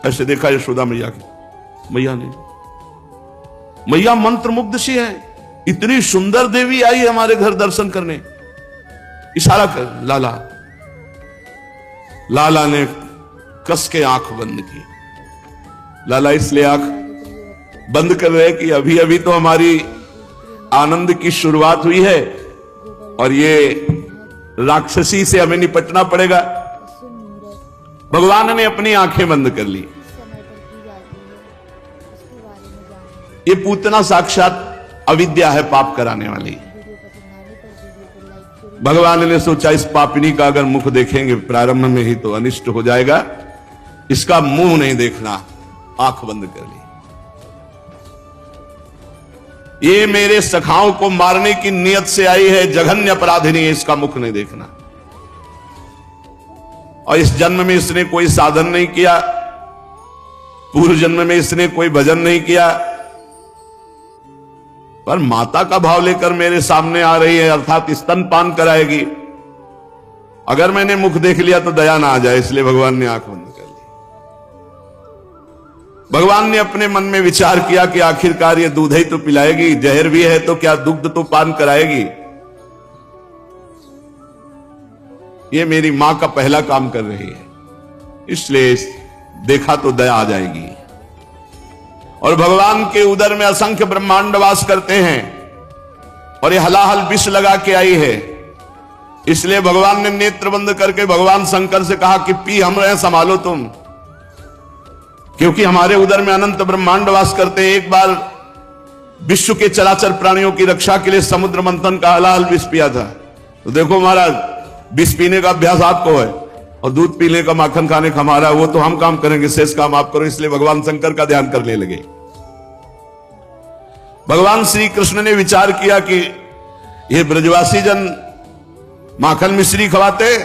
ऐसे देखा यशोदा मैया की, मैया ने, मैया मंत्र मुग्ध सी है, इतनी सुंदर देवी आई हमारे घर दर्शन करने। इशारा कर लाला, लाला ने कस के आंख बंद की। लाला इसलिए आंख बंद कर रहे कि अभी अभी तो हमारी आनंद की शुरुआत हुई है और ये राक्षसी से हमें निपटना पड़ेगा। भगवान ने अपनी आंखें बंद कर ली। ये पूतना साक्षात अविद्या है, पाप कराने वाली। भगवान ने सोचा इस पापिनी का अगर मुख देखेंगे प्रारंभ में ही तो अनिष्ट हो जाएगा, इसका मुंह नहीं देखना, आंख बंद कर ली। ये मेरे सखाओं को मारने की नियत से आई है, जघन्य अपराधिनी है, इसका मुख नहीं देखना। और इस जन्म में इसने कोई साधन नहीं किया, पूर्व जन्म में इसने कोई भजन नहीं किया, पर माता का भाव लेकर मेरे सामने आ रही है, अर्थात स्तनपान कराएगी। अगर मैंने मुख देख लिया तो दया ना आ जाए, इसलिए भगवान ने आंख बंद कर ली। भगवान ने अपने मन में विचार किया कि आखिरकार ये दूध ही तो पिलाएगी, जहर भी है तो क्या दुग्ध तो पान कराएगी। ये मेरी मां का पहला काम कर रही है, इसलिए देखा तो दया आ जाएगी। और भगवान के उदर में असंख्य ब्रह्मांड वास करते हैं और ये हलाहल विष लगा के आई है, इसलिए भगवान ने नेत्र बंद करके भगवान शंकर से कहा कि पी हम रहे, संभालो तुम, क्योंकि हमारे उदर में अनंत ब्रह्मांड वास करते हैं। एक बार विश्व के चराचर प्राणियों की रक्षा के लिए समुद्र मंथन का हलाहल विष पिया था। तो देखो महाराज, विष पीने का अभ्यास आपको है और दूध पीने का, माखन खाने का हमारा, वो तो हम काम करेंगे, शेष काम आप करो। इसलिए भगवान शंकर का ध्यान करने लगे। भगवान श्री कृष्ण ने विचार किया कि ये ब्रजवासी जन माखन मिश्री खवाते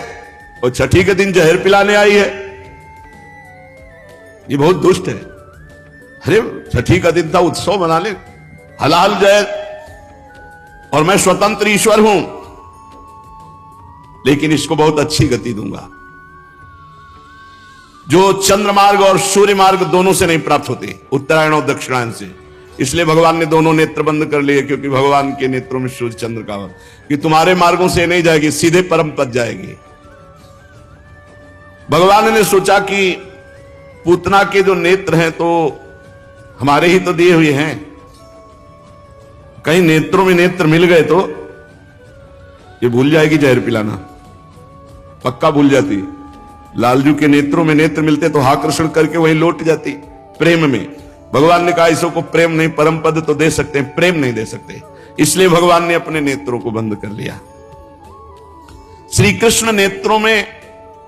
और छठी के दिन जहर पिलाने आई है, ये बहुत दुष्ट है। अरे छठी का दिन था, उत्सव मना ले, हलाल जहर, और मैं स्वतंत्र ईश्वर हूं, लेकिन इसको बहुत अच्छी गति दूंगा जो चंद्र मार्ग और सूर्य मार्ग दोनों से नहीं प्राप्त होते, उत्तरायण और दक्षिणायन से। इसलिए भगवान ने दोनों नेत्र बंद कर लिए, क्योंकि भगवान के नेत्रों में सूर्य चंद्र का, कि तुम्हारे मार्गों से नहीं जाएगी, सीधे परम पद जाएगी। भगवान ने सोचा कि पूतना के जो नेत्र हैं तो हमारे ही तो दिए हुए हैं, कहीं नेत्रों में नेत्र मिल गए तो ये भूल जाएगी जहर पिलाना, पक्का भूल जाती। लालजू के नेत्रों में नेत्र मिलते तो आकर्षण करके वहीं लौट जाती प्रेम में। भगवान ने कहा इसको प्रेम नहीं, परम पद तो दे सकते हैं, प्रेम नहीं दे सकते, इसलिए भगवान ने अपने नेत्रों को बंद कर लिया। श्री कृष्ण नेत्रों में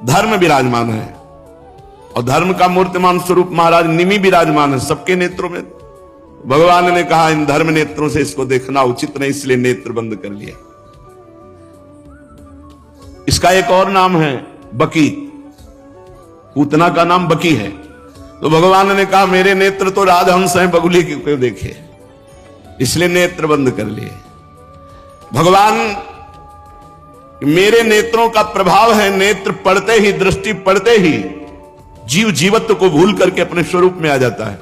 धर्म विराजमान है और धर्म का मूर्तिमान स्वरूप महाराज निमि विराजमान है सबके नेत्रों में। भगवान ने कहा इन धर्म नेत्रों से इसको देखना उचित नहीं, इसलिए नेत्र बंद कर लिए। इसका एक और नाम है बकी, पूतना का नाम बकी है। तो भगवान ने कहा मेरे नेत्र तो राजहंस हैं, बगुली क्यों देखे, इसलिए नेत्र बंद कर लिए। भगवान मेरे नेत्रों का प्रभाव है, नेत्र पड़ते ही, दृष्टि पड़ते ही जीव जीवत्व को भूल करके अपने स्वरूप में आ जाता है,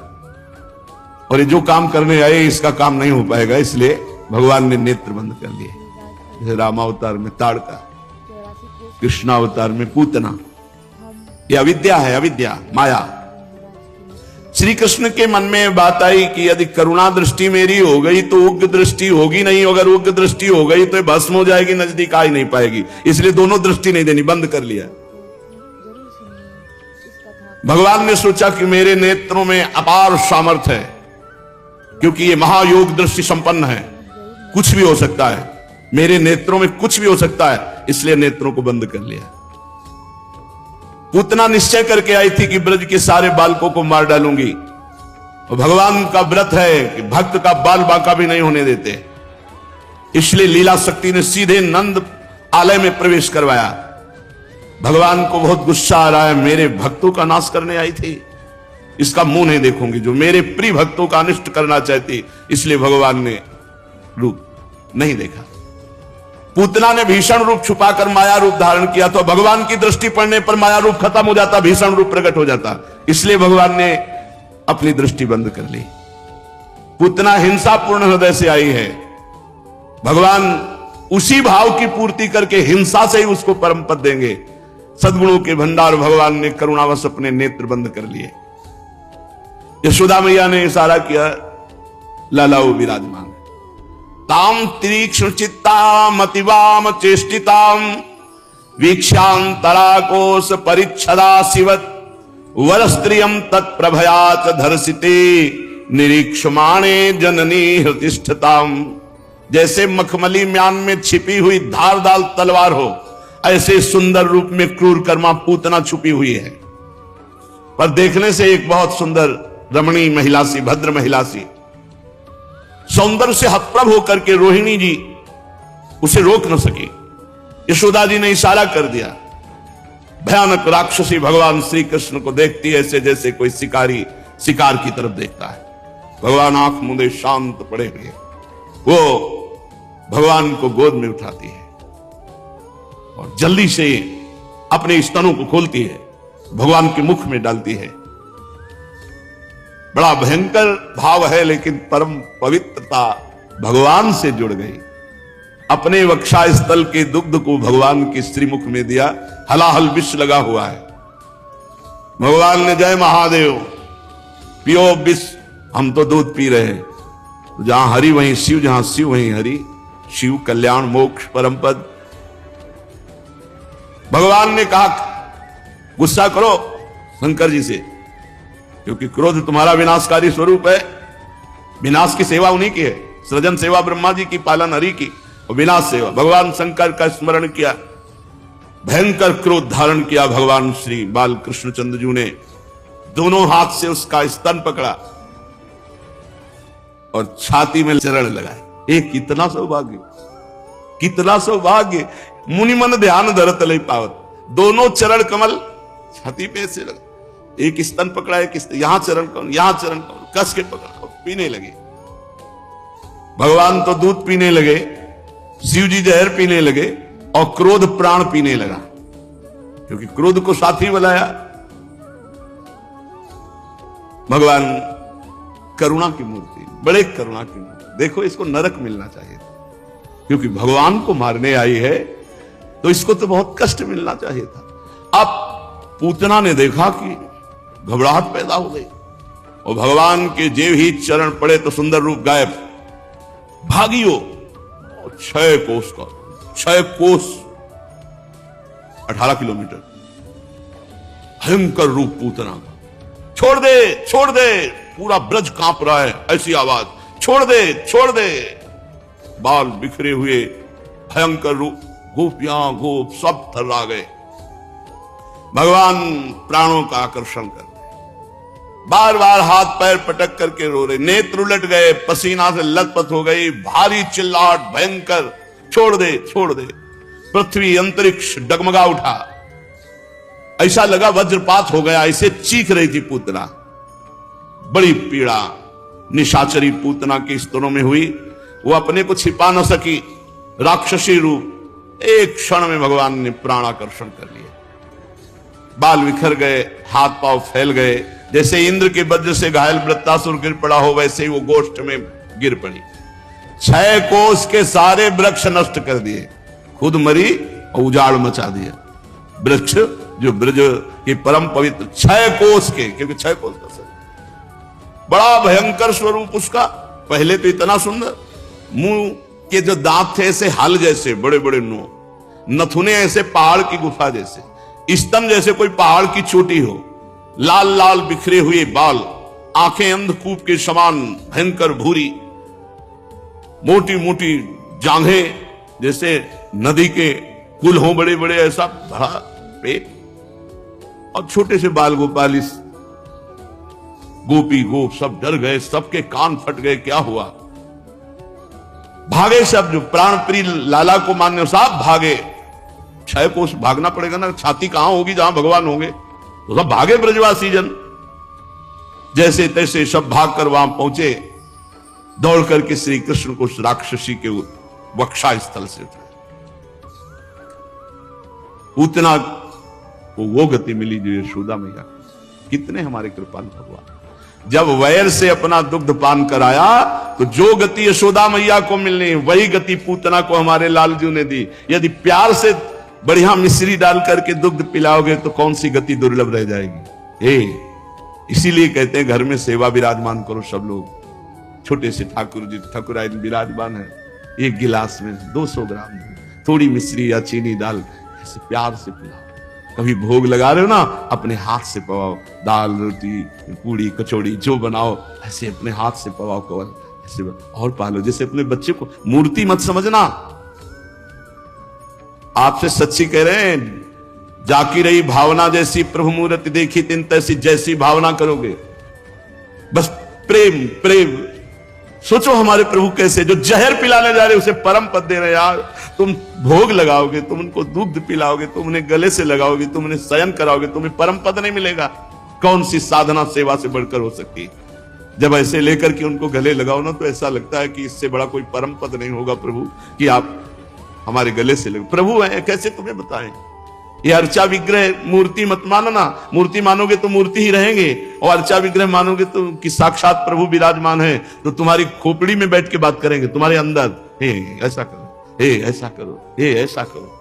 और ये जो काम करने आए इसका काम नहीं हो पाएगा, इसलिए भगवान ने नेत्र बंद कर लिए। जैसे रामावतार में ताड़का, कृष्णावतार में पूतना, ये अविद्या है, अविद्या माया। श्री कृष्ण के मन में बात आई कि यदि करुणा दृष्टि मेरी हो गई तो उग्र दृष्टि होगी नहीं, अगर उग्र दृष्टि हो गई तो भस्म हो जाएगी, नजदीक आ ही नहीं पाएगी, इसलिए दोनों दृष्टि नहीं देनी, बंद कर लिया। भगवान ने सोचा कि मेरे नेत्रों में अपार सामर्थ्य है, क्योंकि ये महायोग दृष्टि संपन्न है, कुछ भी हो सकता है, मेरे नेत्रों में कुछ भी हो सकता है, इसलिए नेत्रों को बंद कर लिया। पूतना निश्चय करके आई थी कि ब्रज के सारे बालकों को मार डालूंगी, और भगवान का व्रत है कि भक्त का बाल बांका भी नहीं होने देते, इसलिए लीला शक्ति ने सीधे नंद आलय में प्रवेश करवाया। भगवान को बहुत गुस्सा आ रहा है, मेरे भक्तों का नाश करने आई थी, इसका मुंह नहीं देखूंगी, जो मेरे प्रिय भक्तों का अनिष्ट करना चाहती, इसलिए भगवान ने रूप नहीं देखा। पूतना ने भीषण रूप छुपाकर माया रूप धारण किया, तो भगवान की दृष्टि पड़ने पर माया रूप खत्म हो जाता, भीषण रूप प्रकट हो जाता, इसलिए भगवान ने अपनी दृष्टि बंद कर ली। पूतना हिंसापूर्ण हृदय से आई है, भगवान उसी भाव की पूर्ति करके हिंसा से ही उसको परम पद देंगे। सद्गुणों के भंडार भगवान ने करुणावश अपने नेत्र बंद कर लिए। यशोदा मैया ने इशारा किया, लाला वो विराजमान है। ताम तीक्ष्ण चित्ताम अतिवाम चेष्टिताम वीक्षांतराकोश परिच्छदा शिवत वरस्त्रियम तत्प्रभयाच धर्षिते निरीक्षमाणे जननी हृतिष्ठताम। जैसे मखमली म्यान में छिपी हुई धारदार तलवार हो, ऐसे सुंदर रूप में क्रूर कर्मा पूतना छुपी हुई है, पर देखने से एक बहुत सुंदर रमणीय महिला सी, भद्र महिला सी, सौंदर्य से हतप्रभ होकर के रोहिणी जी उसे रोक न सकी। यशोदा जी ने इशारा कर दिया। भयानक राक्षसी भगवान श्री कृष्ण को देखती है ऐसे जैसे कोई शिकारी शिकार की तरफ देखता है। भगवान आंख मूंदे शांत पड़े हुए, वो भगवान को गोद में उठाती है और जल्दी से अपने स्तनों को खोलती है, भगवान के मुख में डालती है। बड़ा भयंकर भाव है, लेकिन परम पवित्रता भगवान से जुड़ गई। अपने वक्षा स्थल के दुग्ध को भगवान के श्रीमुख में दिया, हलाहल विष लगा हुआ है। भगवान ने जय महादेव, पियो विष, हम तो दूध पी रहे हैं। जहां हरि वहीं शिव, जहां शिव वहीं हरि, शिव कल्याण मोक्ष परम पद। भगवान ने कहा गुस्सा करो शंकर जी से, क्योंकि क्रोध तुम्हारा विनाशकारी स्वरूप है। विनाश की सेवा उन्हीं की है, सृजन सेवा ब्रह्मा जी की, पालन हरि की, और विनाश सेवा भगवान शंकर का स्मरण किया। भयंकर क्रोध धारण किया भगवान श्री बाल कृष्ण चंद्र ने, दोनों हाथ से उसका स्तन पकड़ा और छाती में चरण लगाए। एक कितना सौभाग्य, कितना सौभाग्य। मुनि मन ध्यान धरत ले पावत, दोनों चरण कमल छाती पे से लगा, एक स्तन पकड़ा, एक यहां चरण कमल, यहां चरण कमल, कस के पकड़ा, पीने लगे। भगवान तो दूध पीने लगे, शिव जी जहर पीने लगे, और क्रोध प्राण पीने लगा, क्योंकि क्रोध को साथी बनाया। भगवान करुणा की मूर्ति, बड़े करुणा की मूर्ति। देखो, इसको नरक मिलना चाहिए था, क्योंकि भगवान को मारने आई है तो इसको तो बहुत कष्ट मिलना चाहिए था। अब पूतना ने देखा कि घबराहट पैदा हो गई, और भगवान के जेब ही चरण पड़े तो सुंदर रूप गायब। भागियो 6 कोस का, 6 कोस 18 किलोमीटर, भयंकर रूप पूतना का। छोड़ दे, छोड़ दे, पूरा ब्रज कांप रहा है, ऐसी आवाज, छोड़ दे, छोड़ दे। बाल बिखरे हुए भयंकर रूप, गोपियां गोप सब थर्रा गए। भगवान प्राणों का आकर्षण कर रहे, बार बार हाथ पैर पटक करके रो रहे, नेत्र उलट गए, पसीना से लथपथ हो गई, भारी चिल्लाहट भयंकर, छोड़ दे, छोड़ दे। पृथ्वी अंतरिक्ष डगमगा उठा, ऐसा लगा वज्रपात हो गया, ऐसे चीख रही थी पूतना। बड़ी पीड़ा निशाचरी पूतना के स्तनों में हुई, वो अपने को छिपा न सकी, राक्षसी रूप एक क्षण में भगवान ने प्राणाकर्षण कर लिया। बाल बिखर गए, हाथ पांव फैल गए, जैसे इंद्र के वज्र से घायल वृत्तासुर गिर पड़ा हो, वैसे ही वो गोष्ठ में गिर पड़ी। 6 कोस के सारे वृक्ष नष्ट कर दिए, खुद मरी और उजाड़ मचा दिया। वृक्ष जो ब्रज के परम पवित्र 6 कोस के, क्योंकि 6 कोस का सर, बड़ा भयंकर स्वरूप उसका। पहले तो इतना सुंदर, मुंह के जो दांत थे ऐसे हल जैसे बड़े बड़े, नथुने ऐसे पहाड़ की गुफा जैसे, स्तन जैसे कोई पहाड़ की चोटी हो, लाल लाल बिखरे हुए बाल, आंखें अंधकूप के समान भयंकर भूरी, मोटी मोटी जांघें जैसे नदी के पुल हो बड़े बड़े, ऐसा बड़ा पेट, और छोटे से बाल गोपाल। इस गोपी गोप सब डर गए, सबके कान फट गए, क्या हुआ। भागे सब, जो प्राण प्रिय लाला को मानने साहब भागे। 6 कोस भागना पड़ेगा ना, छाती कहां होगी जहां भगवान होंगे, तो सब भागे ब्रजवासी जन। जैसे तैसे सब भागकर वहां पहुंचे, दौड़ करके श्री कृष्ण को उस राक्षसी के वक्षा स्थल से उठाया। पूतना को वो गति मिली जो यशोदा मैया, कितने हमारे कृपालु भगवान। जब वैर से अपना दुग्ध पान कराया तो जो गति यशोदा मैया को मिलनी वही गति पूतना को हमारे लालजू ने दी। यदि प्यार से बढ़िया मिश्री डाल करके दुग्ध पिलाओगे तो कौन सी गति दुर्लभ रह जाएगी। इसीलिए कहते हैं घर में सेवा विराजमान करो सब लोग। छोटे से ठाकुर जी ठाकुराइन विराजमान है, एक गिलास में 200 ग्राम थोड़ी मिश्री या चीनी डाल ऐसे प्यार से पिलाओ। कभी भोग लगा रहे हो ना, अपने हाथ से पवाओ, दाल रोटी पूड़ी कचौड़ी जो बनाओ ऐसे अपने हाथ से पवाओ कवल ऐसे और पालो। जैसे अपने बच्चे को मूर्ति मत समझना, आपसे सच्ची कह रहे हैं, जाकी रही भावना जैसी प्रभु मूर्ति देखी तिन तैसी, जैसी भावना करोगे बस प्रेम प्रेम। सोचो हमारे प्रभु कैसे, जो जहर पिलाने जा रहे उसे परम पद दे रहे यार। तुम भोग लगाओगे, तुम उनको दूध पिलाओगे, तुम उन्हें गले से लगाओगे, तुम उन्हें शयन कराओगे, तुम्हें परम पद नहीं मिलेगा। कौन सी साधना सेवा से बढ़कर हो सकती है। जब ऐसे लेकर के उनको गले लगाओ ना तो ऐसा लगता है कि इससे बड़ा कोई परम पद नहीं होगा प्रभु कि आप हमारे गले से लगे। प्रभु है कैसे तुम्हें बताएं। ये अर्चा विग्रह मूर्ति मत मानना, मूर्ति मानोगे तो मूर्ति ही रहेंगे, और अर्चा विग्रह मानोगे तो कि साक्षात प्रभु विराजमान है तो तुम्हारी खोपड़ी में बैठ के बात करेंगे तुम्हारे अंदर, हे ऐसा करो, हे ऐसा करो, हे ऐसा करो।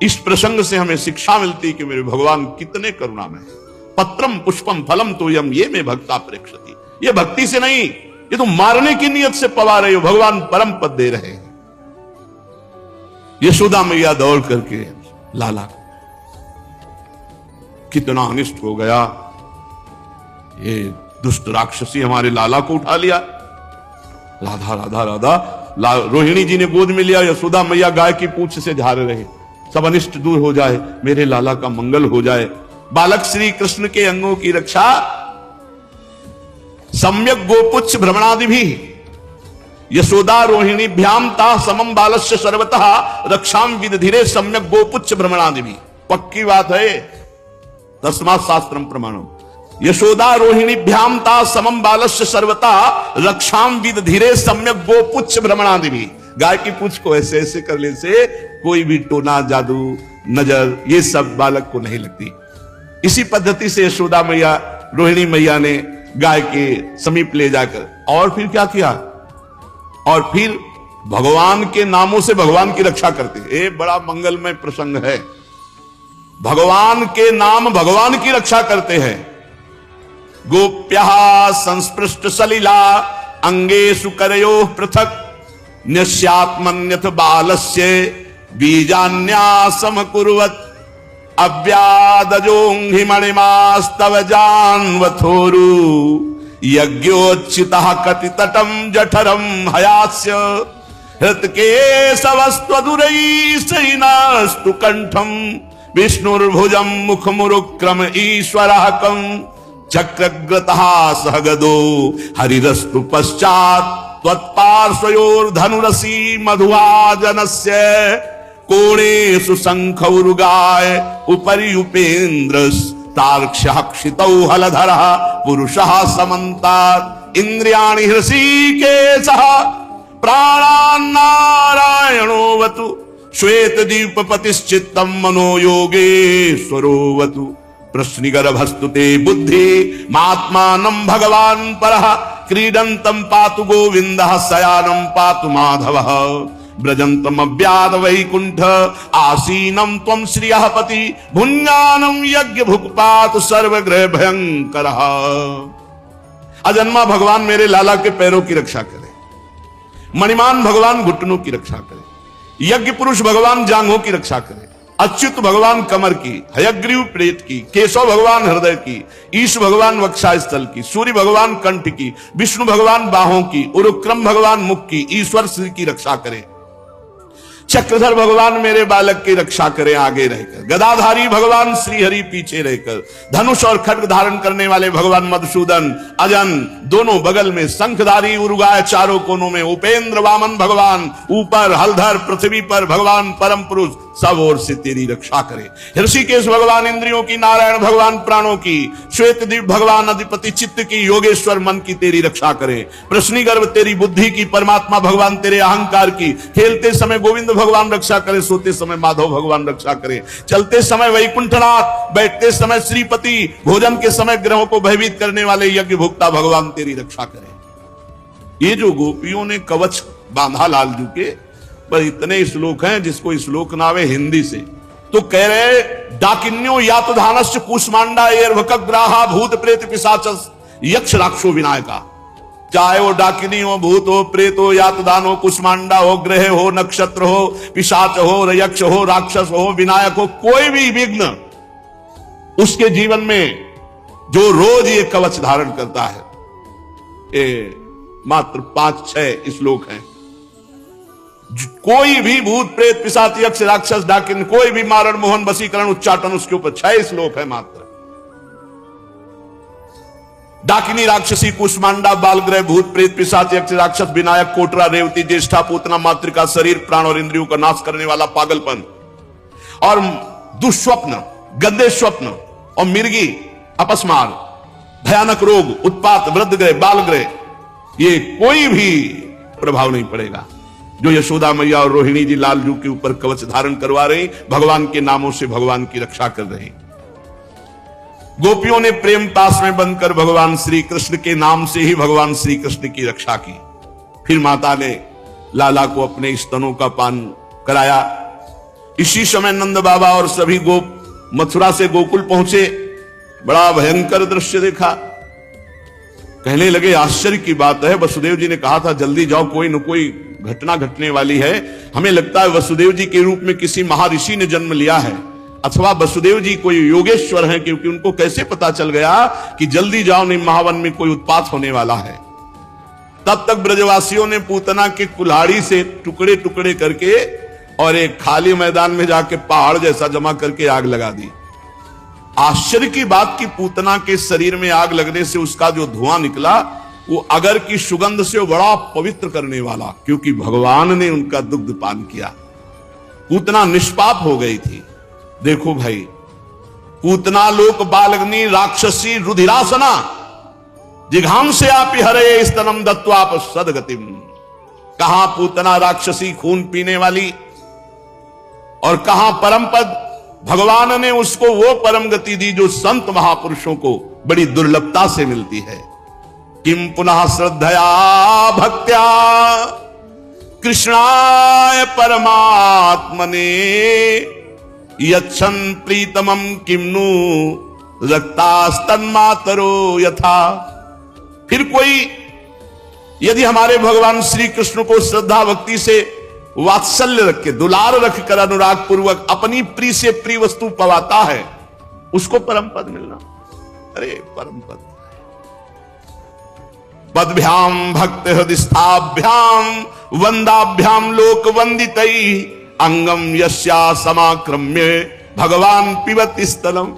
इस प्रसंग से हमें शिक्षा मिलती कि मेरे भगवान कितने करुणामय है। पत्रम पुष्पम फलम तोयम ये में भक्ता प्रेक्षति। ये भक्ति से नहीं, ये तो मारने की नियत से पवा रहे हो, भगवान परम पद दे रहे हैं। यशोदा मैया दौड़ करके लाला कितना अनिष्ट हो गया, ये दुष्ट राक्षसी हमारे लाला को उठा लिया। राधा राधा राधा रोहिणी जी ने गोद में लिया, यशोदा मैया गाय की पूंछ से झाड़ रहे, सब अनिष्ट दूर हो जाए, मेरे लाला का मंगल हो जाए। बालक श्री कृष्ण के अंगों की रक्षा सम्यक गोपुच्छ भ्रमणादि भी यशोदा रोहिणी भ्याम ता समम बालस्य सर्वतः रक्षाम विदधिरे सम्यक गोपुच्छ भ्रमणादि भी। पक्की बात है, तस्मात् शास्त्रम प्रमाणम। यशोदा रोहिणी भ्याम ता समम बालस्य सर्वतः रक्षाम विदधिरे सम्यक गोपुच्छ भ्रमणादि भी। गाय की पूंछ को ऐसे ऐसे कर ले से कोई भी टोना जादू नजर ये सब बालक को नहीं लगती। इसी पद्धति से यशोदा मैया रोहिणी मैया ने गाय के समीप ले जाकर और फिर क्या किया, और फिर भगवान के नामों से भगवान की रक्षा करते। ये बड़ा मंगलमय प्रसंग है। भगवान के नाम भगवान की रक्षा करते हैं। गोप्यः संस्पृष्ट सलिला अंगेषु करयोः पृथक् न्यस्यात्मन्यथ बालस्य बीजान्यासम कुर्वत् अव्यादजोंहि मणिमास्तव जानवथोरु यज्ञोच्चितः कटितटं जठरं हयास्य हृत्केशवस्त्वदुरैः कंठं विष्णुर्भुजं मुखमुरुक्रम ईश्वरः कं चक्रग्रतः सह गदो हरिरस्तु पश्चात् त्वत्पार्श्वयोर्धनुरसी मधुवाजनस्य कोणेषु शंखौरुगाय उपरि उपेन्द्रस् तार्क्ष्यः क्षितौ हलधरः पुरुषः समन्तात् इंद्रियाणि हृषीकेशः प्राणान्नारायणोऽवतु श्वेतदीपपतिश्चित्तं मनो योगेश्वरोऽवतु प्रश्निगर्भस्तु ते बुद्धि मात्मानं भगवान् परः क्रीडन्तं पातु गोविन्दः शयानं पातु माधवः ब्रजन्तम अव्याद वैकुंठ आसीनम त्वं श्रियः पति भुञ्जानं यज्ञ भुक्पात सर्वग्रह भयंकर। अजन्मा भगवान मेरे लाला के पैरों की रक्षा करे, मणिमान भगवान घुटनों की रक्षा करे, यज्ञ पुरुष भगवान जांघों की रक्षा करे, अच्युत भगवान कमर की, हयग्रीव प्रेत की, केशव भगवान हृदय की, ईश भगवान वक्षस्थल की, सूर्य भगवान कंठ की, विष्णु भगवान बाहों की, उरुक्रम भगवान मुख की, ईश्वर श्री की रक्षा करे। चक्रधर भगवान मेरे बालक की रक्षा करें आगे रहकर, गदाधारी भगवान श्रीहरि पीछे रहकर, धनुष और खड्ग धारण करने वाले भगवान मधुसूदन अजन दोनों बगल में, शंखधारी उरुगाय चारों कोनों में, उपेंद्र वामन भगवान ऊपर, हलधर पृथ्वी पर भगवान परम पुरुष सब ओर से तेरी रक्षा करे। ऋषिकेश भगवान इंद्रियों की, नारायण भगवान प्राणों की, श्वेतद्वीप भगवान अधिपति चित्त की, योगेश्वर मन की तेरी रक्षा करे। प्रश्निगर्भ तेरी बुद्धि की, परमात्मा भगवान तेरे अहंकार की। खेलते समय गोविंद भगवान रक्षा करे, सोते समय माधव भगवान रक्षा करे, चलते समय वैकुंठनाथ, बैठते समय श्रीपति, भोजन के समय ग्रहों को भयभीत करने वाले यज्ञ भोक्ता भगवान तेरी रक्षा करे। ये जो गोपियों ने कवच बांधा लालजू के, पर इतने श्लोक हैं जिसको श्लोक ना आवे हिंदी से तो कह रहे डाकिन्यो यातधानश्च कूष्मांडा एर्भकग्राहा भूत प्रेत पिशाचस यक्ष राक्षो विनायका। चाहे वो डाकिनी हो, भूत हो, प्रेत हो, यातदान हो, कुष्मांडा हो, ग्रह हो, नक्षत्र हो, पिशाच हो, यक्ष हो, राक्षस हो, विनायक हो, कोई भी विघ्न उसके जीवन में जो रोज ये कवच धारण करता है, ये मात्र 5-6 श्लोक हैं। कोई भी भूत प्रेत पिशाच यक्ष राक्षस डाकिन, कोई भी मारण मोहन वशीकरण उच्चाटन, उसके ऊपर 6 श्लोक है मात्र। डाकिनी राक्षसी कुष्मांडा बालग्रह भूत प्रेत पिशाच यक्ष राक्षस विनायक कोटरा रेवती ज्येष्ठा पूतना मातृका शरीर प्राण और इंद्रियों का नाश करने वाला पागलपन और दुष्स्वप्न गंदे स्वप्न और मिर्गी अपस्मार भयानक रोग उत्पात वृद्धग्रह बालग्रह, ये कोई भी प्रभाव नहीं पड़ेगा। जो यशोदा मैया और रोहिणी जी लालजू के ऊपर कवच धारण करवा रही, भगवान के नामों से भगवान की रक्षा कर रही। गोपियों ने प्रेम पास में बनकर भगवान श्री कृष्ण के नाम से ही भगवान श्री कृष्ण की रक्षा की। फिर माता ने लाला को अपने स्तनों का पान कराया। इसी समय नंद बाबा और सभी गोप मथुरा से गोकुल पहुंचे। बड़ा भयंकर दृश्य देखा। कहने लगे आश्चर्य की बात है, वसुदेव जी ने कहा था जल्दी जाओ, कोई न कोई घटना घटने वाली है। हमें लगता है वसुदेव जी के रूप में किसी महर्षि ने जन्म लिया है, अथवा वसुदेव जी कोई योगेश्वर हैं, क्योंकि उनको कैसे पता चल गया कि जल्दी जाओ नहीं महावन में कोई उत्पात होने वाला है। तब तक ब्रजवासियों ने पूतना के कुल्हाड़ी से टुकड़े टुकड़े करके और एक खाली मैदान में जाके पहाड़ जैसा जमा करके आग लगा दी। आश्चर्य की बात कि पूतना के शरीर में आग लगने से उसका जो धुआं निकला वो अगर की सुगंध से बड़ा पवित्र करने वाला, क्योंकि भगवान ने उनका दुग्ध पान किया। पूतना निष्पाप हो गई थी। देखो भाई, पूतना लोक बालग्नि राक्षसी रुधिरासना जिघाम से आप हरे स्तनम दत्वाप सदगतिम। कहां पूतना राक्षसी खून पीने वाली और कहां परम पद। भगवान ने उसको वो परम गति दी जो संत महापुरुषों को बड़ी दुर्लभता से मिलती है। किम पुनः श्रद्धया भक्त्या कृष्णाय परमात्मने यच्छन प्रीतमं किम्नु रक्तास्तन्मातरो यथा। फिर कोई यदि हमारे भगवान श्री कृष्ण को श्रद्धा भक्ति से वात्सल्य रख के दुलार रखकर अनुराग पूर्वक अपनी प्रिय से प्रिय वस्तु पवाता है, उसको परम पद मिलना। अरे परम पद। पदभ्याम भक्त हृदयस्थाभ्याम वंदाभ्याम लोक वंदितई अंगम यस्या समाक्रम्य भगवान पिबत स्थलम।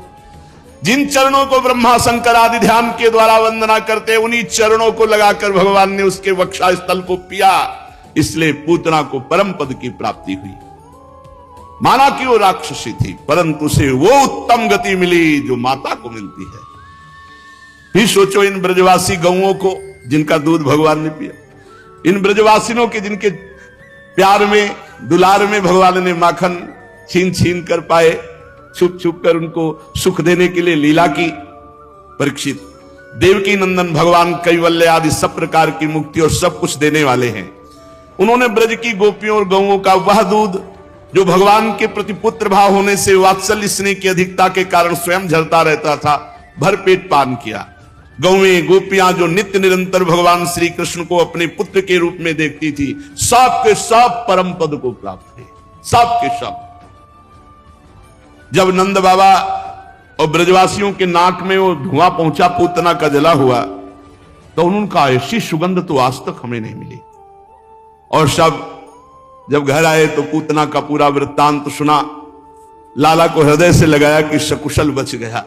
जिन चरणों को ब्रह्मा शंकर आदि ध्यान के द्वारा वंदना करते, उन्हीं चरणों को लगाकर भगवान ने उसके वक्षा स्थल को पिया। इसलिए पूतना को परम पद की प्राप्ति हुई। माना कि वो राक्षसी थी, परंतु उसे वो उत्तम गति मिली जो माता को मिलती है। फिर सोचो इन ब्रजवासी गौओं को जिनका दूध भगवान ने पिया, इन ब्रजवासियों के जिनके प्यार में दुलार में भगवान ने माखन छीन छीन कर पाए, छुप छुप कर उनको सुख देने के लिए लीला की। परीक्षित देवकी नंदन भगवान कैवल्य आदि सब प्रकार की मुक्ति और सब कुछ देने वाले हैं। उन्होंने ब्रज की गोपियों और गौओं का वह दूध जो भगवान के प्रति पुत्र भाव होने से वात्सल्य स्नेह की अधिकता के कारण स्वयं झरता रहता था, भरपेट पान किया। गौएं गोपियां जो नित्य निरंतर भगवान श्री कृष्ण को अपने पुत्र के रूप में देखती थी, सब के सब परम पद को प्राप्त थे, सब के सब। जब नंद बाबा और ब्रजवासियों के नाक में वो धुआं पहुंचा पूतना का जला हुआ, तो उन्होंने कहा ऐसी सुगंध तो आज तक हमें नहीं मिली। और सब जब घर आए तो पूतना का पूरा वृत्तांत सुना। लाला को हृदय से लगाया कि सकुशल बच गया,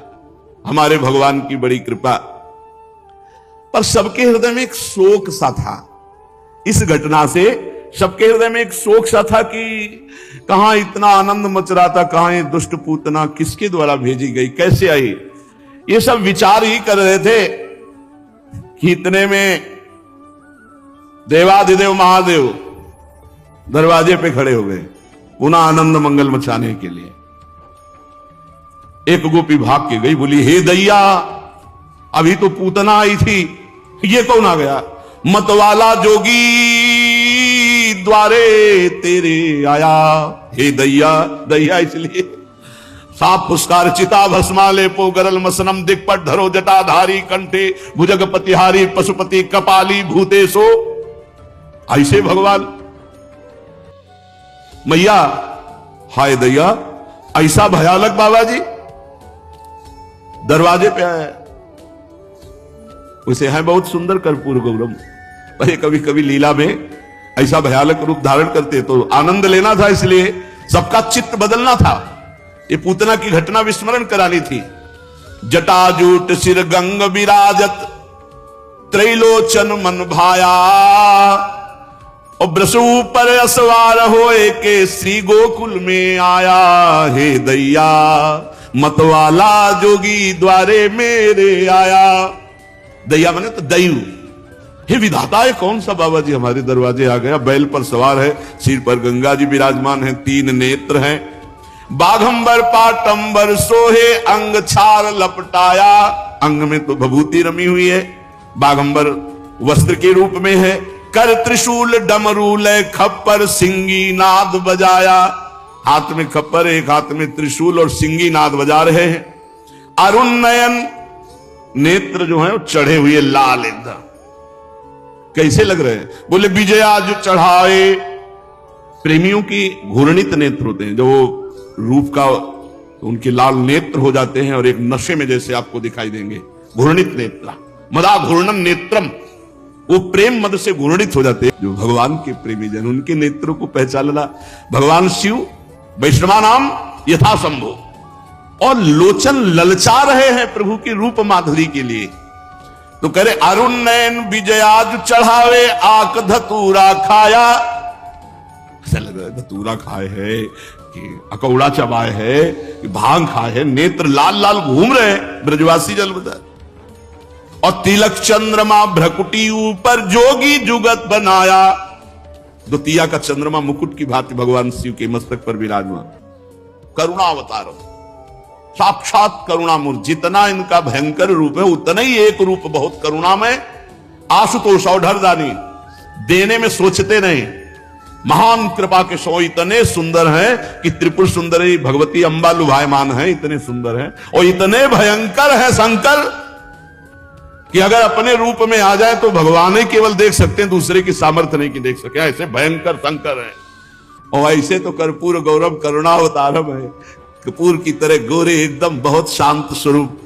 हमारे भगवान की बड़ी कृपा। पर सबके हृदय में एक शोक सा था इस घटना से सबके हृदय में एक शोक सा था कि कहां इतना आनंद मच रहा था, कहां ये दुष्ट पूतना किसके द्वारा भेजी गई, कैसे आई। ये सब विचार ही कर रहे थे कि इतने में देवाधिदेव महादेव दरवाजे पे खड़े हो गए पुनः आनंद मंगल मचाने के लिए। एक गोपी भाग के गई, बोली हे दैया, अभी तो पूतना आई थी, ये कौन आ गया? मतवाला जोगी द्वारे तेरे आया। हे दैया, दैया इसलिए साप पुष्कार चिता भस्माले पो गरल मसनम दिक्पट धरो जटाधारी कंठे भुजगपतिहारी पशुपति कपाली भूतेशो। ऐसे भगवान मैया, हाय दैया, ऐसा भयानक बाबा जी दरवाजे पे आया। उसे है बहुत सुंदर कर्पूर गौरम, पर कभी कभी लीला में ऐसा भयानक रूप धारण करते तो आनंद लेना था, इसलिए सबका चित्त बदलना था। ये पूतना की घटना विस्मरण करानी थी। जटाजूट सिर गंग विराजत त्रैलोचन मन भाया और ब्रसु पर असवार होए के श्री गोकुल में आया। हे दैया, मतवाला जोगी द्वारे मेरे आया। दैया माने तो दैव। हे विधाता, है कौन सा बाबा जी हमारे दरवाजे आ गया? बैल पर सवार है, सिर पर गंगा जी विराजमान है, 3 नेत्र हैं, बाघंबर पाटंबर सोहे अंग छार लपटाया। अंग में तो भभूति रमी हुई है, बाघंबर वस्त्र के रूप में है, कर त्रिशूल डमरू लय खप्पर सिंगी नाद बजाया। हाथ में खप्पर, एक हाथ में त्रिशूल और सिंगी नाद बजा रहे हैं। अरुण नयन, नेत्र जो है वो चढ़े हुए लाल एकदम, कैसे लग रहे हैं? बोले विजया जो चढ़ाए। प्रेमियों की घूर्णित नेत्र होते हैं, जो रूप का उनके लाल नेत्र हो जाते हैं और एक नशे में जैसे आपको दिखाई देंगे। घूर्णित नेत्र, मदा घूर्णन नेत्रम, वो प्रेम मद से घूर्णित हो जाते हैं। जो भगवान के प्रेमी जन, उनके नेत्रों को पहचानना। भगवान शिव वैष्णवा नाम यथा संभव, और लोचन ललचा रहे हैं प्रभु की रूप माधुरी के लिए। तो करे अरुण नयन विजयाज चढ़ावे आक धतूरा खाया। ऐसा लग रहा है धतूरा खाए है कि अकौड़ा चबाए है कि भांग खाए है। नेत्र लाल लाल घूम रहे हैं ब्रजवासी जल बता। और तिलक चंद्रमा भ्रकुटी ऊपर जोगी जुगत बनाया। द्वितीया का चंद्रमा मुकुट की भांति भगवान शिव के मस्तक पर विराजमान। करुणावतार, साक्षात करुणामूर्ति। जितना इनका भयंकर रूप है उतना ही एक रूप बहुत करुणामय। आशुतोष औढ़रदानी, देने में सोचते नहीं। महान कृपा के सो इतने सुंदर हैं कि त्रिपुर सुंदरी भगवती अंबा लुभायमान है, इतने सुंदर हैं। और इतने भयंकर हैं शंकर कि अगर अपने रूप में आ जाए तो भगवान ही केवल देख सकते हैं, दूसरे की सामर्थ्य नहीं की देख सके। ऐसे भयंकर शंकर है। और ऐसे तो कर्पूर गौरव करुणावतारम है, कपूर की तरह गोरे एकदम, बहुत शांत स्वरूप।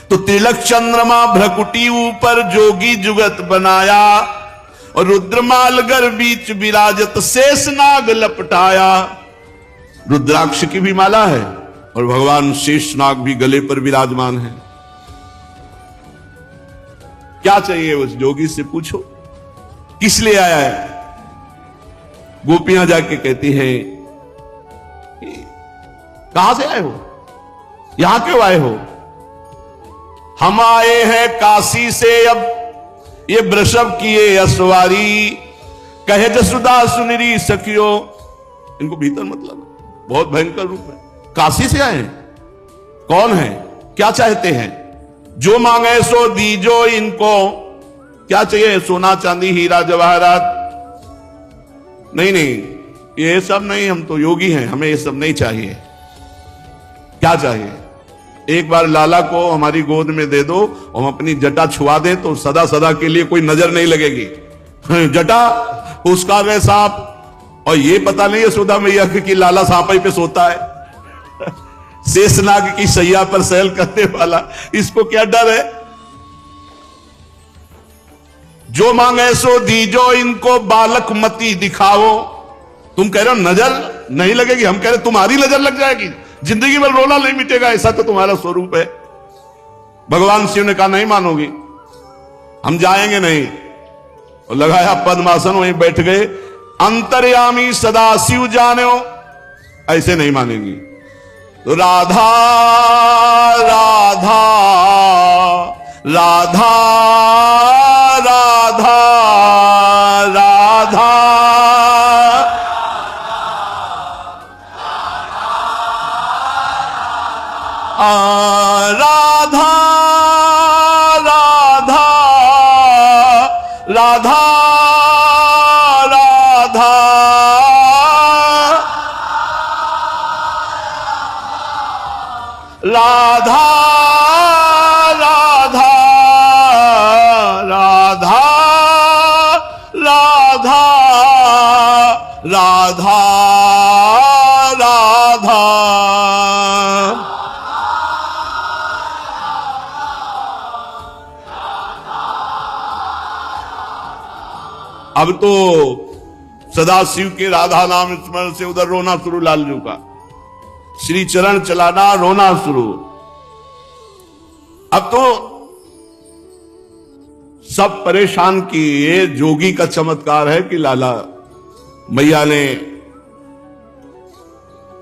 तो तिलक चंद्रमा भ्रकुटी ऊपर जोगी जुगत बनाया। और रुद्रमाल गर बीच विराजत शेष नाग लपटाया। रुद्राक्ष की भी माला है और भगवान शेष नाग भी गले पर विराजमान है। क्या चाहिए उस जोगी से पूछो, किस लिए आया है? गोपियां जाके कहती हैं, कहां से आए हो, यहां क्यों आए हो? हम आए हैं काशी से, अब ये वृषभ किए असवारी, कहे जसुदा सुनरी सखियो। इनको भीतर मतलब बहुत भयंकर रूप है। काशी से आए हैं, कौन है, क्या चाहते हैं? जो मांगे सो दीजो इनको। क्या चाहिए? सोना चांदी हीरा जवाहरात? नहीं नहीं, ये सब नहीं, हम तो योगी हैं, हमें ये सब नहीं चाहिए। क्या चाहिए? एक बार लाला को हमारी गोद में दे दो, हम अपनी जटा छुआ दें तो सदा सदा के लिए कोई नजर नहीं लगेगी। जटा उसका गए सांप, और ये पता नहीं है सुधा मैया कि लाला सांप पे सोता है। शेषनाग की सैया पर सैल करने वाला, इसको क्या डर है? जो मांगे सो दीजो इनको, बालक मती दिखाओ। तुम कह रहे हो नजर नहीं लगेगी, हम कह रहे तुम्हारी नजर लग जाएगी, जिंदगी भर रोना नहीं मिटेगा, ऐसा तो तुम्हारा स्वरूप है। भगवान शिव ने कहा नहीं मानोगी, हम जाएंगे नहीं। और लगाया पद्मासन, वहीं बैठ गए। अंतर्यामी सदा शिव जानो, ऐसे नहीं मानेंगी। तो राधा राधा राधा राधा राधा राधा राधा राधा राधा राधा राधा राधा राधा राधा राधा। अब तो सदाशिव के राधा नाम स्मरण से उधर रोना शुरू, लालजू का श्री चरण चलाना, रोना शुरू। अब तो सब परेशान कि ये जोगी का चमत्कार है कि लाला। मैया ने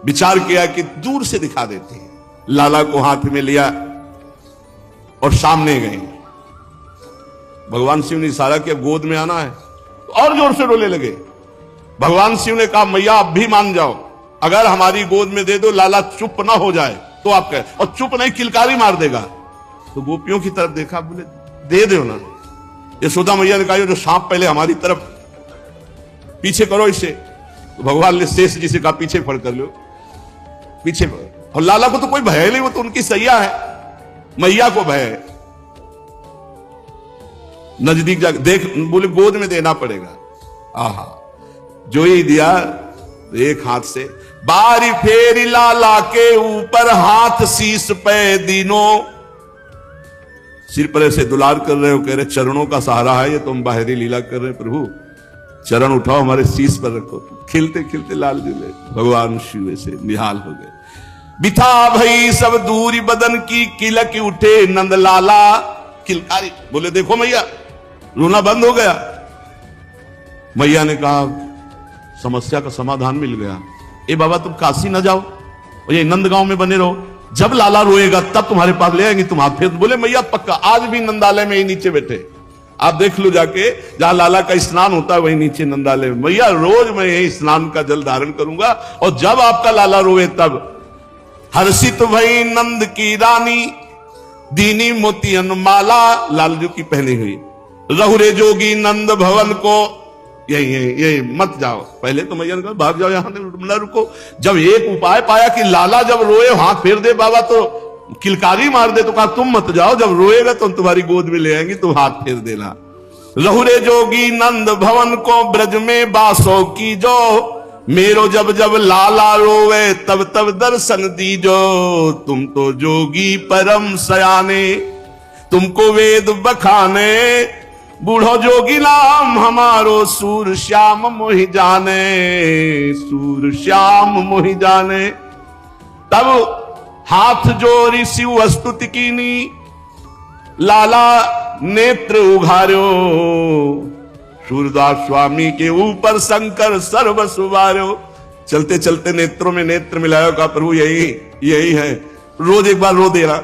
विचार किया कि दूर से दिखा देते हैं। लाला को हाथ में लिया और सामने गए। भगवान शिव ने इशारा किया गोद में आना है, तो और जोर से रोने लगे। भगवान शिव ने कहा मैया अब भी मान जाओ, अगर हमारी गोद में दे दो, लाला चुप ना हो जाए तो आप कहे, और चुप नहीं किलकारी मार देगा। तो गोपियों की तरफ देखा, बोले दे दो ना। यशोदा मैया ने कहा जो सांप पहले हमारी तरफ पीछे करो इसे। तो भगवान ने शेष जी से कहा पीछे फड़ कर लो, पीछे फड़। और लाला को तो कोई भय नहीं, वो तो उनकी सैया है, मैया को भय है। नजदीक जाकर देख, बोले गोद में देना पड़ेगा। आहा, जो ही दिया एक हाथ से, बारी फेरी लाला के ऊपर, हाथ शीश पे दीनों। सिर पर ऐसे दुलार कर रहे हो, कह रहे चरणों का सहारा है ये, तुम बाहरी लीला कर रहे प्रभु, चरण उठाओ हमारे शीश पर रखो। खिलते खिलते लाल जिले भगवान शिव से निहाल हो गए। बिथा भई सब दूरी बदन की, किलक उठे नंद लाला किलकारी। बोले देखो मैया, रोना बंद हो गया। मैया ने कहा समस्या का समाधान मिल गया। ए बाबा तुम काशी न जाओ और ये नंदगांव में बने रहो, जब लाला रोएगा तब तुम्हारे पास ले आएंगे, तुम हाथ फेर। बोले मैया पक्का, आज भी नंदालय में ही नीचे बैठे, आप देख लो जाके, जहां लाला का स्नान होता है वही नीचे नंदालय में। मैया रोज मैं यही स्नान का जल धारण करूंगा, और जब आपका लाला रोए तब। हर्षित भई नंद की रानी, दीनी मोतियन माला, लालजू की पहनी हुई। रहुरे जोगी नंद भवन को, यही मत जाओ। पहले तो मैया ने कहा भाग जाओ, यहां न रुको। जब एक उपाय पाया कि लाला जब रोए हाथ फेर दे बाबा तो किलकारी मार दे, तो कहा तुम मत जाओ, जब रोएगा तो तुम्हारी गोद में ले आएंगी, तुम हाथ फेर देना। रहुरे जोगी नंद भवन को, ब्रज में बासों की जो, मेरो जब जब लाला रोवे तब तब दर्शन दीजो। तुम तो जोगी परम सयाने, तुमको वेद बखाने, बूढ़ो जोगी नाम हमारो, सूर श्याम मोहि जाने, सूर श्याम मोहि जाने। तब हाथ जोड़ी शिव स्तुति कीनी, लाला नेत्र उघार्यो, सूरदास स्वामी के ऊपर शंकर सर्व सुवार्यो। चलते चलते नेत्रों में नेत्र मिलायो, का प्रभु यही है। रोज एक बार रो देना,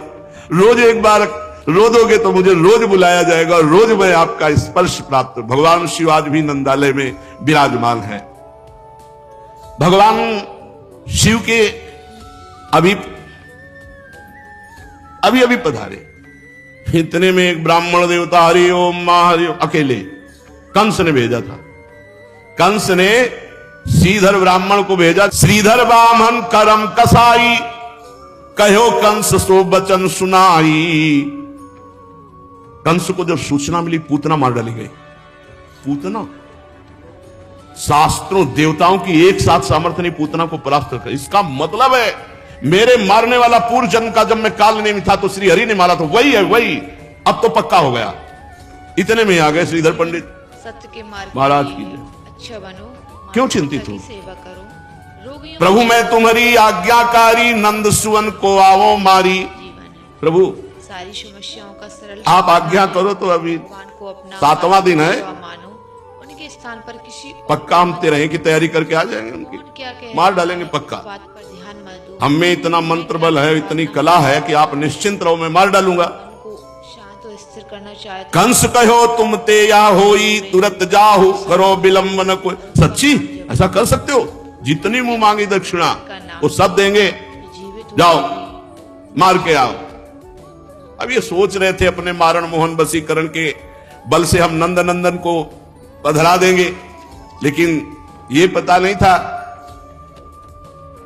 रोज एक बार रो दोगे तो मुझे रोज बुलाया जाएगा, और रोज मैं आपका स्पर्श प्राप्त। भगवान शिव आज भी नंदालय में विराजमान है। भगवान शिव के अभी पधारे। इतने में एक ब्राह्मण देवता हरि ओम मां हरि ओम, अकेले कंस ने भेजा था। कंस ने श्रीधर ब्राह्मण को भेजा। श्रीधर ब्राह्मण करम कसाई, कहो कंस सो बचन सुनाई। कंस को जब सूचना मिली, पूतना मार डाली गई। पूतना, शास्त्रों देवताओं की एक साथ सामर्थ्य नहीं पूतना को परास्त कर। इसका मतलब है मेरे मारने वाला पूर्व जन्म का जब मैं काल नेमी था तो श्री हरि ने मारा, तो वही है वही, अब तो पक्का हो गया। इतने में आ गए श्रीधर पंडित। सत्य के मार्ग महाराज की अच्छा बनो, क्यों चिंतित हो सेवा करो, प्रभु मैं तुम्हारी आज्ञाकारी, नंद सुवन को आवो मारी। प्रभु सारी समस्याओं का सरल आप आज्ञा करो तो अभी भगवान को अपना 7वां दिन है, मानो, के स्थान पर किसी पक्का हम तेरह की तैयारी करके आ जाएंगे उनकी, और क्या कहे, मार डालेंगे पक्का। बात पर ध्यान मत दो। हम में इतना मंत्र बल है, इतनी कला है कि आप निश्चिंत रहो, मैं मार डालूंगा। उनको शांत और स्थिर करना चाहते कंस कहो तुम ते या होई, तुरंत जाहु करो विलंबन कोई। सच्ची ऐसा कर सकते हो? जितनी मुंह मांगी दक्षिणा वो सब देंगे, जीवित जाओ मार के आओ। अब ये सोच रहे थे अपने मारण मोहन वशीकरण के बल से हम नंद नंदन को पधरा देंगे, लेकिन ये पता नहीं था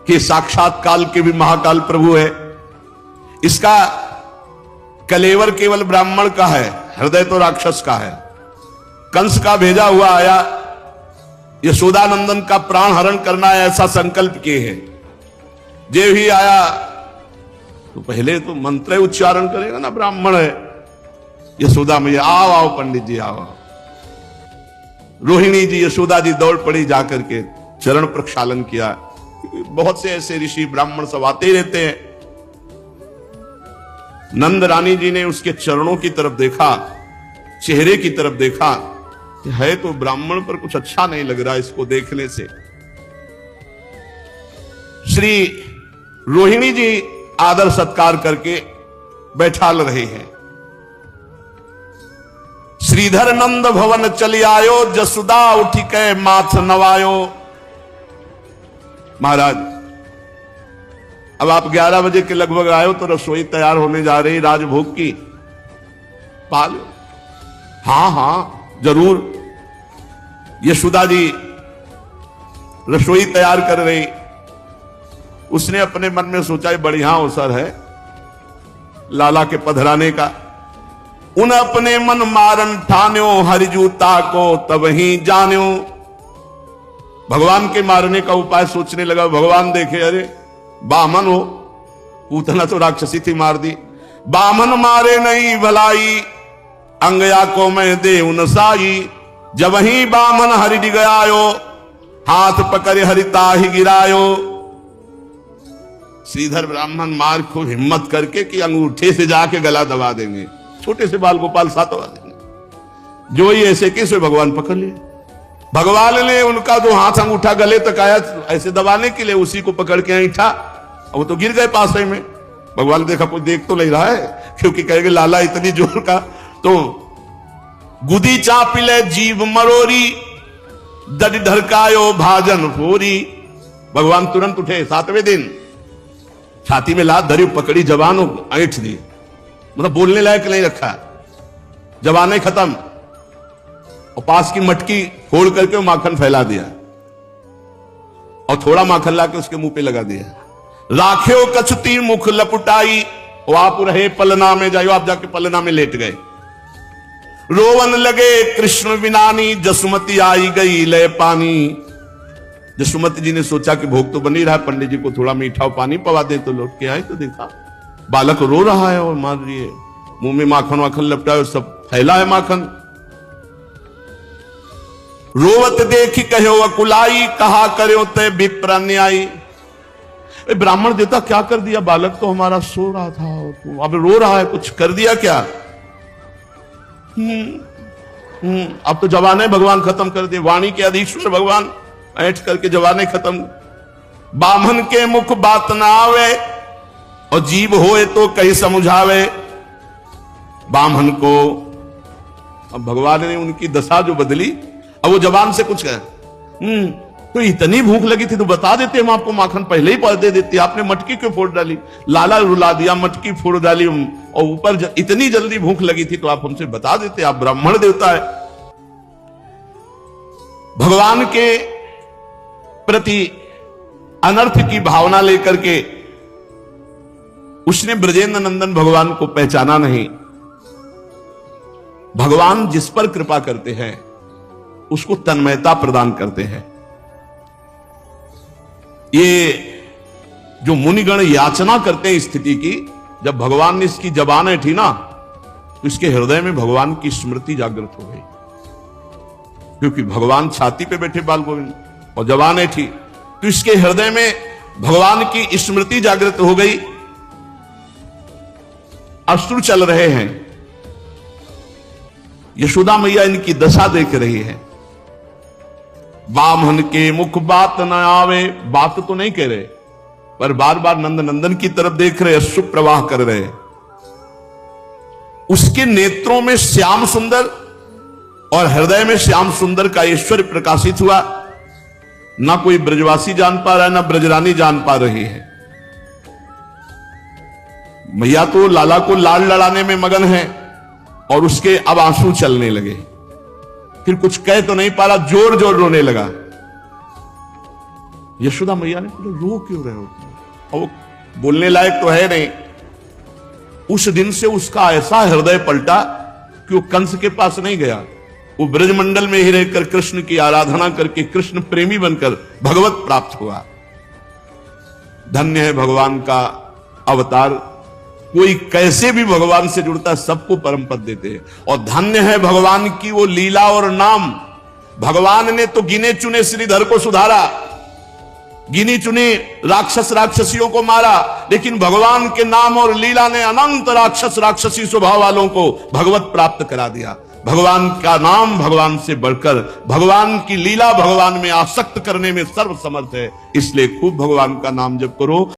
कि साक्षात काल के भी महाकाल प्रभु है। इसका कलेवर केवल ब्राह्मण का है, हृदय तो राक्षस का है। कंस का भेजा हुआ आया यशोदानंदन का प्राण हरण करना है, ऐसा संकल्प किए हैं। जे भी आया तो पहले तो मंत्र उच्चारण करेगा ना, ब्राह्मण है। यशोदा मैया आओ आओ पंडित जी आओ। रोहिणी जी यशोदा जी दौड़ पड़ी, जाकर के चरण प्रक्षालन किया। बहुत से ऐसे ऋषि ब्राह्मण सब आते ही रहते हैं। नंद रानी जी ने उसके चरणों की तरफ देखा, चेहरे की तरफ देखा, है तो ब्राह्मण पर कुछ अच्छा नहीं लग रहा इसको देखने से। श्री रोहिणी जी आदर सत्कार करके बैठाल रहे हैं। श्रीधर नंद भवन चली आयो, जसुदा उठी के माथ नवायो। महाराज अब आप 11 बजे के लगभग आयो तो रसोई तैयार होने जा रही राजभोग की, पालो। हां हां जरूर। यशोदा जी रसोई तैयार कर रही। उसने अपने मन में सोचा बढ़िया अवसर है लाला के पधराने का। उन अपने मन मारन ठान्यो, हरिजूता को तब ही जान्यो। भगवान के मारने का उपाय सोचने लगा। भगवान देखे अरे बामन हो, पूतना तो राक्षसी थी, मार दी। बामन मारे नहीं भलाई, अंगया को मैं दे नसाई। जब ही बामन हरि डिगयायो, हाथ पकड़े हरिता ही गिरायो। श्रीधर ब्राह्मण मार खूब हिम्मत करके कि अंगूठे से जाके गला दबा देंगे, छोटे से बाल गोपाल सातवा देंगे। जो ही ऐसे किसे भगवान पकड़ लिए। भगवान ने उनका दो हाथ अंगूठा गले तक आया ऐसे दबाने के लिए, उसी को पकड़ के ऐठा, वो तो गिर गए पास में। भगवान ने देखा कोई देख तो नहीं रहा है, क्योंकि कहेंगे लाला इतनी जोर का। तो गुदी चापिले जीव मरोरी, दड ढरकायो भाजन फोरी। भगवान तुरंत उठे, 7वें दिन छाती में लात धरी, पकड़ी जवान ऐठ दी, मतलब बोलने लायक नहीं रखा, जवानें खत्म। और पास की मटकी फोड़ करके माखन फैला दिया और थोड़ा माखन लाके उसके मुंह पे लगा दिया। राख्यो कछती मुख लपुटाई, आप रहे पलना में जायो, आप जाके पलना में लेट गए। रोवन लगे कृष्ण विनानी, जसुमती आई गई लय पानी। जसुमती जी ने सोचा कि भोग तो बन ही रहा है, पंडित जी को थोड़ा मीठा पानी पवा दे। तो लौट के आए तो देखा बालक रो रहा है और मार रही है, मुंह में माखन वाखन लपटा है और सब फैला है माखन। रोवत देखी कहो अकुलाई, कहा करो ते विप्र अन्यायी। ब्राह्मण देवता क्या कर दिया, बालक तो हमारा सो रहा था, तो अब रो रहा है, कुछ कर दिया क्या? अब तो जवाने भगवान खत्म कर दिए। वाणी के अधीश्वर भगवान ऐठ करके जवाने खत्म। बामन के मुख बात ना आवे, और जीव होए तो कहीं समझावे। बामन को अब भगवान ने उनकी दशा जो बदली, अब वो जवान से कुछ कहे, तो इतनी भूख लगी थी तो बता देते, हम आपको माखन पहले ही दे देते, आपने मटकी क्यों फोड़ डाली? लाला रुला दिया, मटकी फोड़ डाली, और ऊपर इतनी जल्दी भूख लगी थी तो आप हमसे बता देते, आप ब्राह्मण देवता है। भगवान के प्रति अनर्थ की भावना लेकर के उसने ब्रजेंद्र नंदन भगवान को पहचाना नहीं। भगवान जिस पर कृपा करते हैं उसको तन्मयता प्रदान करते हैं। ये जो मुनिगण याचना करते हैं स्थिति की, जब भगवान ने इसकी जबान ऐठी ना, तो इसके हृदय में भगवान की स्मृति जागृत हो गई, क्योंकि भगवान छाती पे बैठे बाल गोविंद और जबान ऐठी, तो इसके हृदय में भगवान की स्मृति जागृत हो गई। अश्रु चल रहे हैं, यशोदा मैया इनकी दशा देख रही है। बामन के मुख बात न आवे, बात तो नहीं कह रहे पर बार बार नंद नंदन की तरफ देख रहे, अश्रु प्रवाह कर रहे। उसके नेत्रों में श्याम सुंदर और हृदय में श्याम सुंदर का ऐश्वर्य प्रकाशित हुआ। ना कोई ब्रजवासी जान पा रहा है, ना ब्रजरानी जान पा रही है। मैया तो लाला को लाल लड़ाने में मगन है और उसके अब आंसू चलने लगे। फिर कुछ कह तो नहीं पा रहा, जोर जोर रोने लगा। यशोदा मैया ने पूछा, रो क्यों रहे हो? और वो बोलने लायक तो है नहीं। उस दिन से उसका ऐसा हृदय पलटा कि वो कंस के पास नहीं गया, वो ब्रजमंडल में ही रहकर कृष्ण की आराधना करके कृष्ण प्रेमी बनकर भगवत प्राप्त हुआ। धन्य है भगवान का अवतार। कोई कैसे भी भगवान से जुड़ता है, सबको परम पद देते हैं। और धन्य है भगवान की वो लीला और नाम। भगवान ने तो गिने चुने श्रीधर को सुधारा, गिनी चुनी राक्षस राक्षसियों को मारा, लेकिन भगवान के नाम और लीला ने अनंत राक्षस राक्षसी स्वभाव वालों को भगवत प्राप्त करा दिया। भगवान का नाम भगवान से बढ़कर, भगवान की लीला भगवान में आसक्त करने में सर्वसमर्थ है। इसलिए खूब भगवान का नाम जप करो।